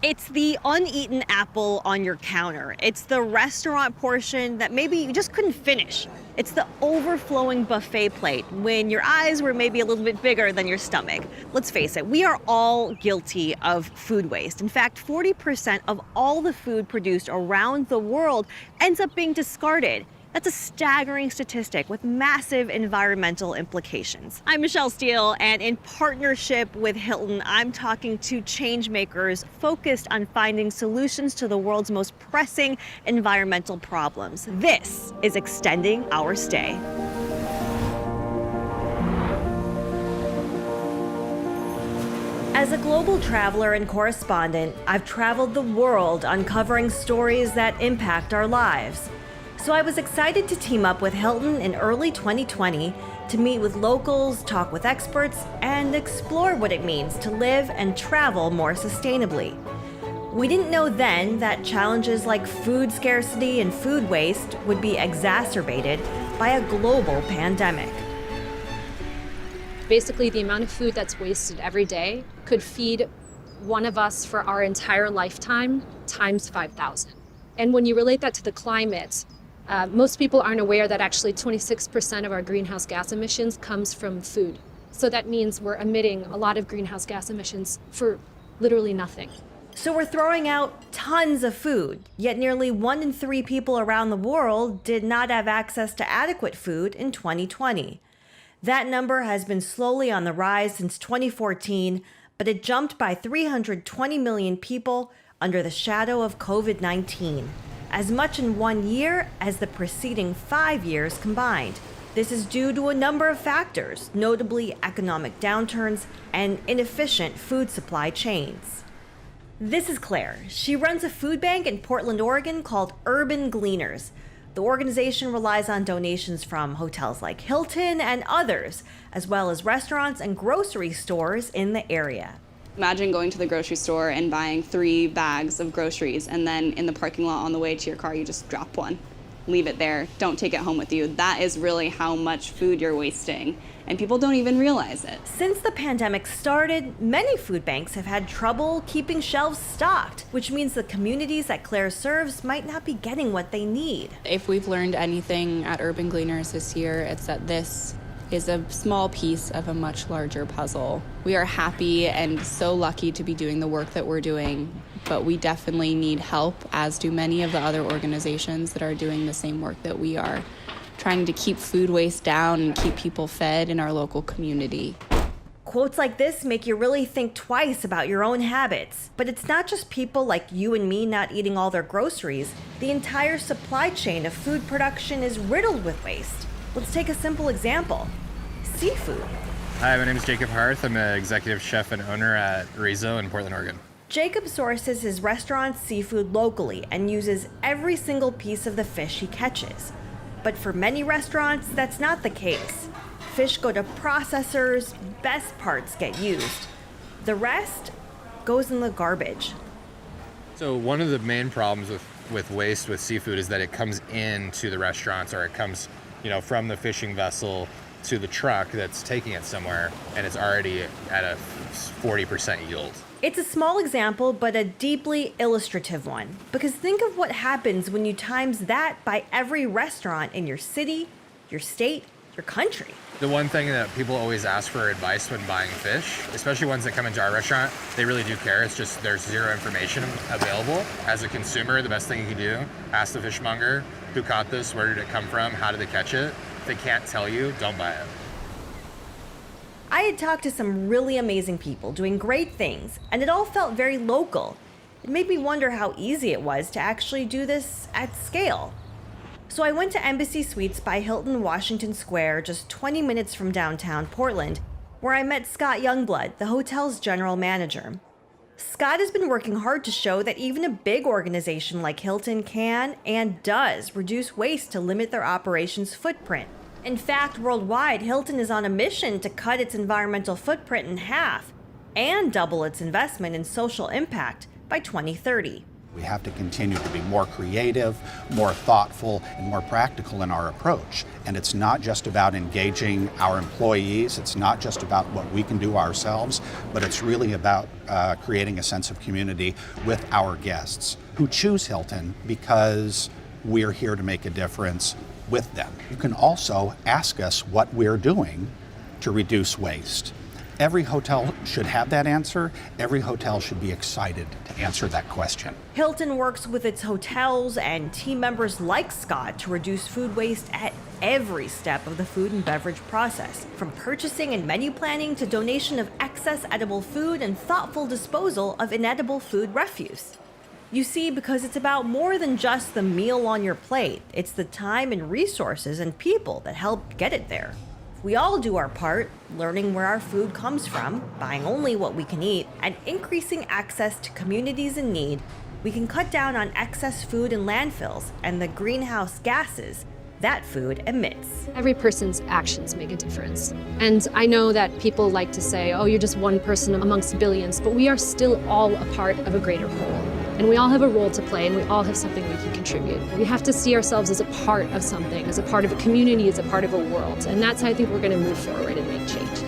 It's the uneaten apple on your counter. It's the restaurant portion that maybe you just couldn't finish. It's the overflowing buffet plate when your eyes were maybe a little bit bigger than your stomach. Let's face it, we are all guilty of food waste. In fact, 40% of all the food produced around the world ends up being discarded. That's a staggering statistic with massive environmental implications. I'm Michelle Steele, and in partnership with Hilton, I'm talking to change makers focused on finding solutions to the world's most pressing environmental problems. This is Extending Our Stay. As a global traveler and correspondent, I've traveled the world uncovering stories that impact our lives. So I was excited to team up with Hilton in early 2020 to meet with locals, talk with experts, and explore what it means to live and travel more sustainably. We didn't know then that challenges like food scarcity and food waste would be exacerbated by a global pandemic. Basically, the amount of food that's wasted every day could feed one of us for our entire lifetime times 5,000. And when you relate that to the climate, most people aren't aware that actually 26% of our greenhouse gas emissions comes from food. So that means we're emitting a lot of greenhouse gas emissions for literally nothing. So we're throwing out tons of food, yet nearly 1 in 3 people around the world did not have access to adequate food in 2020. That number has been slowly on the rise since 2014, but it jumped by 320 million people under the shadow of COVID-19. As much in 1 year as the preceding 5 years combined. This is due to a number of factors, notably economic downturns and inefficient food supply chains. This is Claire. She runs a food bank in Portland, Oregon called Urban Gleaners. The organization relies on donations from hotels like Hilton and others, as well as restaurants and grocery stores in the area. Imagine going to the grocery store and buying 3 bags of groceries, and then in the parking lot on the way to your car, you just drop one. Leave it there. Don't take it home with you. That is really how much food you're wasting, and people don't even realize it. Since the pandemic started, many food banks have had trouble keeping shelves stocked, which means the communities that Claire serves might not be getting what they need. If we've learned anything at Urban Gleaners this year, it's that this is a small piece of a much larger puzzle. We are happy and so lucky to be doing the work that we're doing, but we definitely need help, as do many of the other organizations that are doing the same work that we are, trying to keep food waste down and keep people fed in our local community. Quotes like this make you really think twice about your own habits. But it's not just people like you and me not eating all their groceries. The entire supply chain of food production is riddled with waste. Let's take a simple example. Seafood. Hi, my name is Jacob Harth. I'm an executive chef and owner at Rizzo in Portland, Oregon. Jacob sources his restaurant's seafood locally and uses every single piece of the fish he catches. But for many restaurants, that's not the case. Fish go to processors, best parts get used. The rest goes in the garbage. So one of the main problems with waste with seafood is that it comes into the restaurants, or it comes from the fishing vessel to the truck that's taking it somewhere, and it's already at a 40% yield. It's a small example, but a deeply illustrative one. Because think of what happens when you times that by every restaurant in your city, your state, your country. The one thing that people always ask for advice when buying fish, especially ones that come into our restaurant, they really do care. It's just there's zero information available. As a consumer, the best thing you can do, ask the fishmonger, who caught this, where did it come from, how did they catch it? If they can't tell you, don't buy it. I had talked to some really amazing people doing great things, and it all felt very local. It made me wonder how easy it was to actually do this at scale. So I went to Embassy Suites by Hilton Washington Square, just 20 minutes from downtown Portland, where I met Scott Youngblood, the hotel's general manager. Scott has been working hard to show that even a big organization like Hilton can and does reduce waste to limit their operations footprint. In fact, worldwide, Hilton is on a mission to cut its environmental footprint in half and double its investment in social impact by 2030. We have to continue to be more creative, more thoughtful, and more practical in our approach. And it's not just about engaging our employees, it's not just about what we can do ourselves, but it's really about creating a sense of community with our guests who choose Hilton because we're here to make a difference with them. You can also ask us what we're doing to reduce waste. Every hotel should have that answer. Every hotel should be excited to answer that question. Hilton works with its hotels and team members like Scott to reduce food waste at every step of the food and beverage process, from purchasing and menu planning to donation of excess edible food and thoughtful disposal of inedible food refuse. You see, because it's about more than just the meal on your plate, it's the time and resources and people that help get it there. We all do our part, learning where our food comes from, buying only what we can eat, and increasing access to communities in need. We can cut down on excess food in landfills and the greenhouse gases that food emits. Every person's actions make a difference. And I know that people like to say, oh, you're just one person amongst billions, but we are still all a part of a greater whole. And we all have a role to play, and we all have something we can contribute. We have to see ourselves as a part of something, as a part of a community, as a part of a world. And that's how I think we're going to move forward and make change.